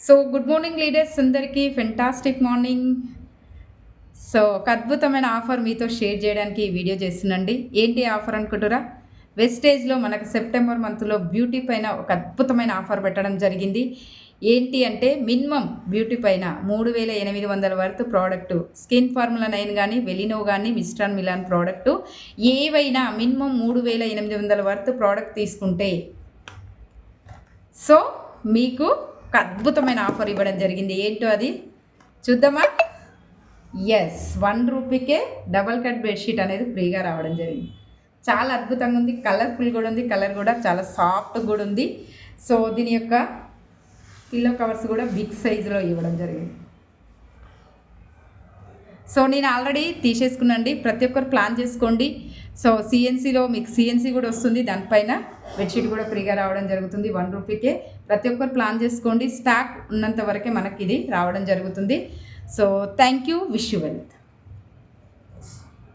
So good morning leaders అందరికీ fantastic morning. So ఒక అద్భుతమైన ఆఫర్ మీతో షేర్ చేయడానికి ఈ వీడియో చేస్తున్నాండి. ఏంటి ఆఫర్ అనుకుంటారా? వెస్టేజ్లో మనకు సెప్టెంబర్ మంత్లో బ్యూటీ పైన ఒక అద్భుతమైన ఆఫర్ పెట్టడం జరిగింది. ఏంటి అంటే మినిమం బ్యూటీ పైన 3800 వరకు ప్రోడక్టు, స్కిన్ ఫార్ములా 9 కానీ, వెలినో కానీ, మిస్టర్ మిలాన్ ప్రోడక్టు ఏవైనా మినిమం 3800 వరకు ప్రోడక్ట్ తీసుకుంటే సో మీకు ఒక అద్భుతమైన ఆఫర్ ఇవ్వడం జరిగింది. ఏంటో అది చూద్దామా? ఎస్, 1 రూపీకే డబల్ కట్ బెడ్షీట్ అనేది ఫ్రీగా రావడం జరిగింది. చాలా అద్భుతంగా ఉంది, కలర్ఫుల్ కూడా ఉంది, కలర్ కూడా చాలా సాఫ్ట్ కూడా ఉంది. సో దీని యొక్క పిల్లో కవర్స్ కూడా బిగ్ సైజులో ఇవ్వడం జరిగింది. సో నేను ఆల్రెడీ తీసేసుకున్నాండి. ప్రతి ఒక్కరు ప్లాన్ చేసుకోండి. సో సిఎన్సీలో మీకు సిఎన్సీ కూడా వస్తుంది, దానిపైన బెడ్షీట్ కూడా ఫ్రీగా రావడం జరుగుతుంది 1 రూపీకే. ప్రతి ఒక్కరు ప్లాన్ చేసుకోండి. స్టాక్ ఉన్నంత వరకే మనకి ఇది రావడం జరుగుతుంది. So thank you, wish you wealth.